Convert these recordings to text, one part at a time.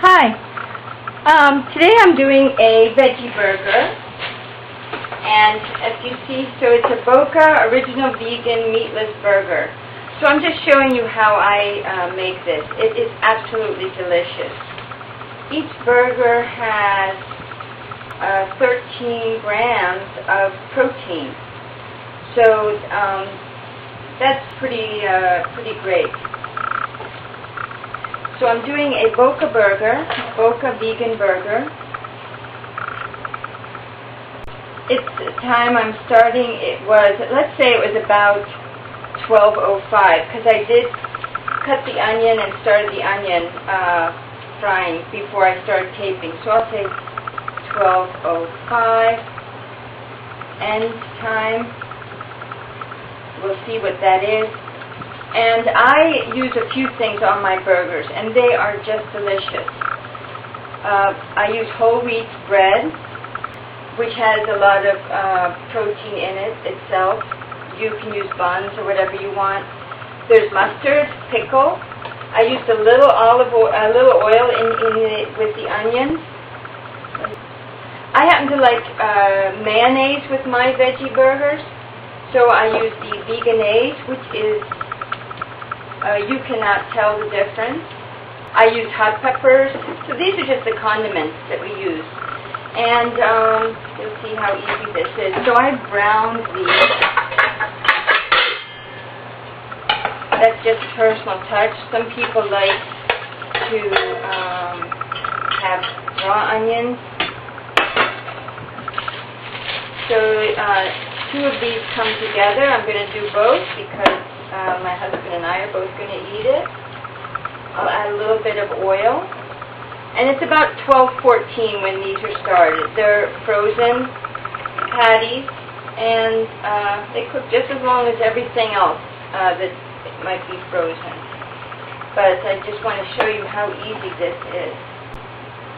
Hi. Today I'm doing a veggie burger, and as you see, so it's a Boca Original Vegan Meatless Burger. So I'm just showing you how I make this. It is absolutely delicious. Each burger has 13 grams of protein, so that's pretty great. So I'm doing a Boca Vegan Burger. It's the time I'm starting, let's say it was about 12:05, because I did cut the onion and started the onion frying before I started taping. So I'll say 12:05, end time. We'll see what that is. And I use a few things on my burgers, and they are just delicious. I use whole wheat bread, which has a lot of protein in it itself. You can use buns or whatever you want. There's mustard, pickle. I used a little oil with the onions. I happen to like mayonnaise with my veggie burgers, so I use the Vegenaise, which is you cannot tell the difference. I use hot peppers. So these are just the condiments that we use. And you'll see how easy this is. So I browned these. That's just a personal touch. Some people like to have raw onions. So two of these come together. I'm going to do both because my husband and I are both going to eat it. I'll add a little bit of oil. And it's about 12:14 when these are started. They're frozen patties, and they cook just as long as everything else that might be frozen. But I just want to show you how easy this is.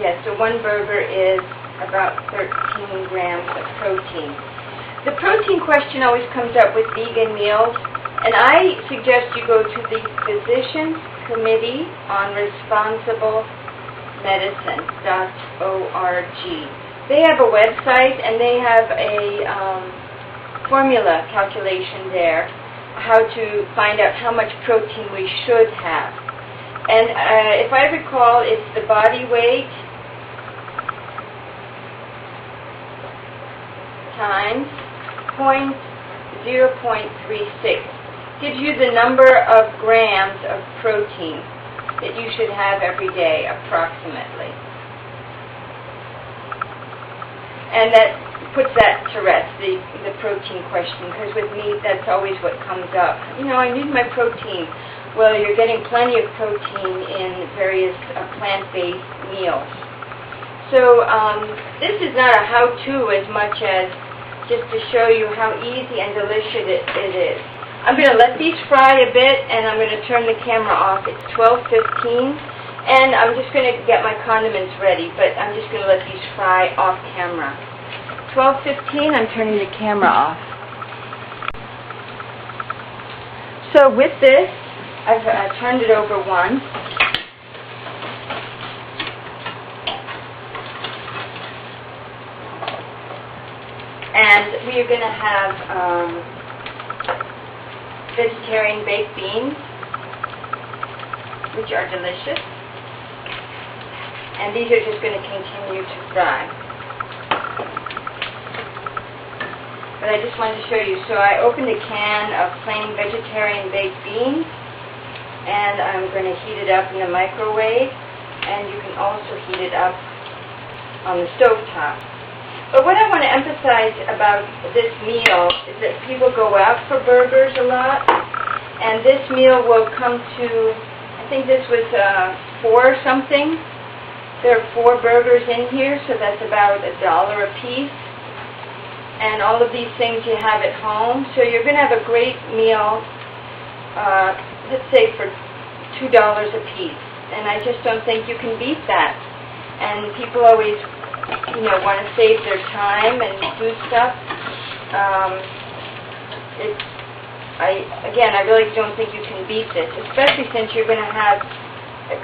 Yeah, so one burger is about 13 grams of protein. The protein question always comes up with vegan meals, and I suggest you go to the Physicians Committee on Responsible Medicine.org. They have a website, and they have a formula calculation there, how to find out how much protein we should have. And if I recall, it's the body weight times 0.36. Gives you the number of grams of protein that you should have every day, approximately. And that puts that to rest, the protein question, because with meat, that's always what comes up. You know, I need my protein. Well, you're getting plenty of protein in various plant-based meals. So this is not a how-to as much as just to show you how easy and delicious it is. I'm going to let these fry a bit, and I'm going to turn the camera off. It's 12:15, and I'm just going to get my condiments ready, but I'm just going to let these fry off camera. 12:15, I'm turning the camera off. So with this, I've turned it over once. And we are going to have vegetarian baked beans, which are delicious. And these are just going to continue to fry. But I just wanted to show you. So I opened a can of plain vegetarian baked beans, and I'm going to heat it up in the microwave, and you can also heat it up on the stovetop. But what I want to emphasize about this meal is that people go out for burgers a lot, and this meal will come to, I think this was $4 something. There are 4 burgers in here, so that's about $1 a piece. And all of these things you have at home, so you're going to have a great meal, let's say for $2 a piece. And I just don't think you can beat that. And people always want to save their time and do stuff. I really don't think you can beat this, especially since you're going to have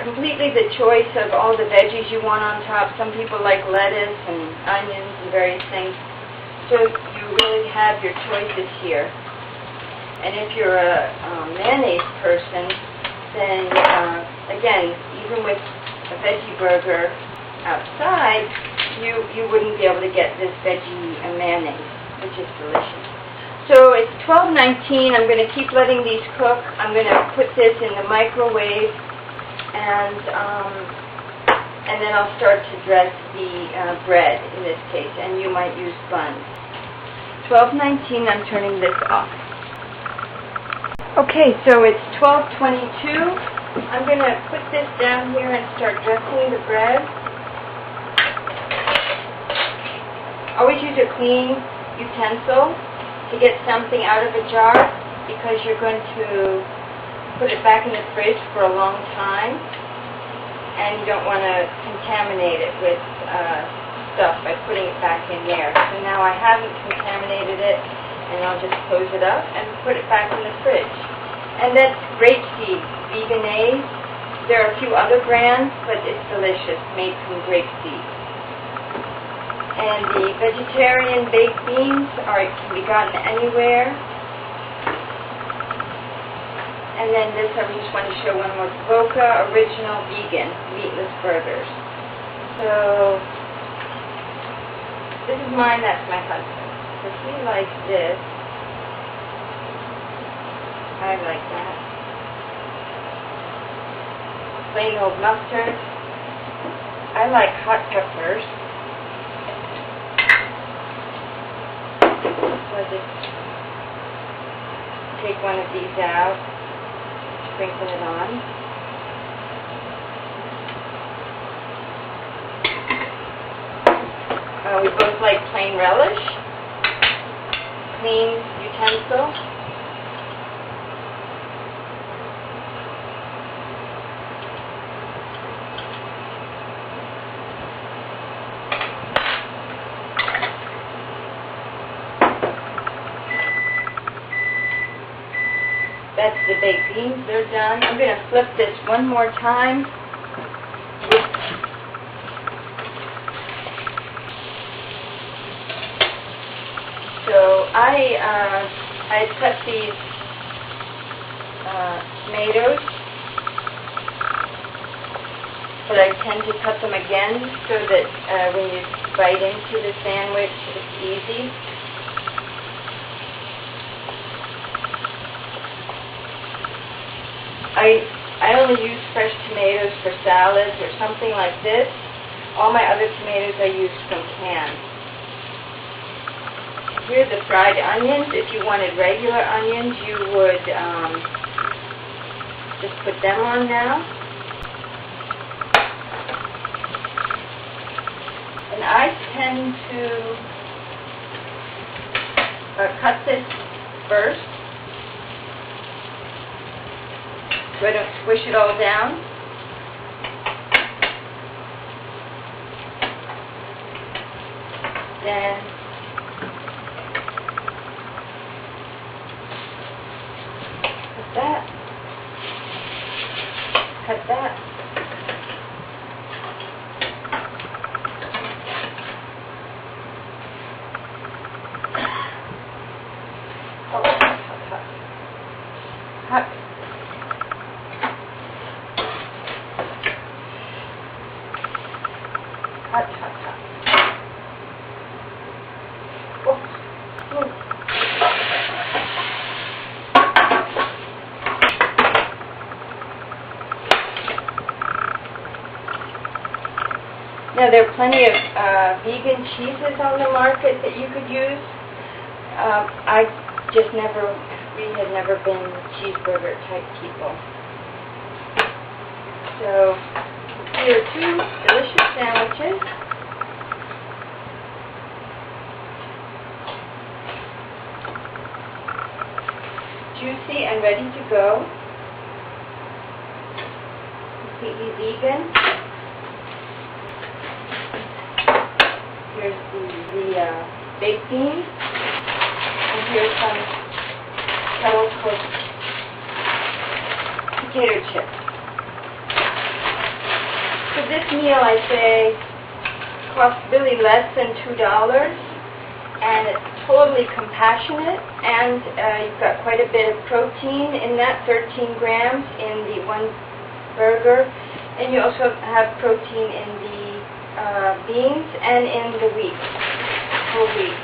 completely the choice of all the veggies you want on top. Some people like lettuce and onions and various things. So you really have your choices here. And if you're a mayonnaise person, then again, even with a veggie burger outside, you wouldn't be able to get this veggie mayonnaise, which is delicious. So it's 12:19. I'm going to keep letting these cook. I'm going to put this in the microwave, and then I'll start to dress the bread in this case, and you might use buns. 12:19. I'm turning this off. Okay, so it's 12:22. I'm going to put this down here and start dressing the bread. Always use a clean utensil to get something out of a jar, because you're going to put it back in the fridge for a long time, and you don't want to contaminate it with stuff by putting it back in there. So now I haven't contaminated it, and I'll just close it up and put it back in the fridge. And that's grapeseed, Vegan-A's. There are a few other brands, but it's delicious, made from grapeseed. And the vegetarian baked beans can be gotten anywhere. And then this, I just want to show one more, Boca Original Vegan Meatless Burgers. So this is mine, that's my husband. So he likes this. I like that. Plain old mustard. I like hot peppers. So I just take one of these out, sprinkle it on. We both like plain relish. Clean utensil. That's the baked beans, they're done. I'm going to flip this one more time. So I cut these tomatoes, but I tend to cut them again so that when you bite into the sandwich, it's easy. I only use fresh tomatoes for salads or something like this. All my other tomatoes I use from cans. Here are the fried onions. If you wanted regular onions, you would just put them on now. And I tend to cut this first, so I don't squish it all down. Then cut that. Cut that. Oh, hot. Now there are plenty of vegan cheeses on the market that you could use. We had never been cheeseburger type people. So here are two delicious sandwiches. Juicy and ready to go. Completely vegan. Here's the baked beans, and here's some kettle cooked potato chips. this meal, I say, costs really less than $2, and it's totally compassionate, and you've got quite a bit of protein in that, 13 grams in the one burger, and you also have protein in the beans and in the wheat, whole wheat.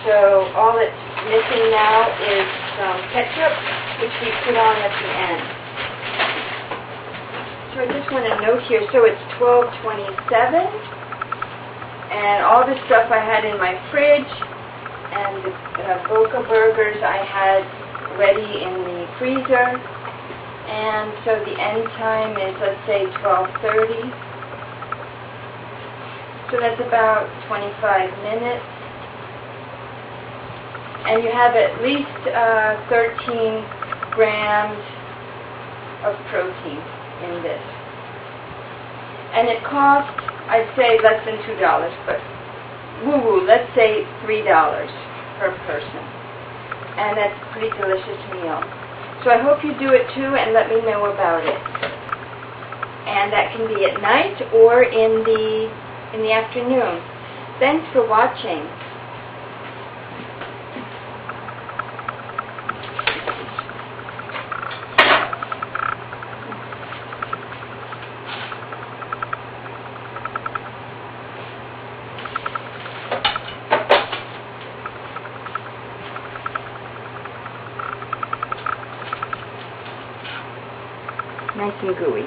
So all it's missing now is some ketchup, which we put on at the end. So I just want to note here, so it's 12:27, and all the stuff I had in my fridge, and the Boca burgers I had ready in the freezer, and so the end time is, let's say, 12:30. So that's about 25 minutes. And you have at least 13 grams of protein in this. And it costs, I'd say, less than $2, but woo-woo, let's say $3 per person. And that's a pretty delicious meal. So I hope you do it too, and let me know about it. And that can be at night or in the afternoon. Thanks for watching. Nice and gooey.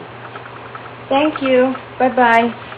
Thank you. Bye-bye.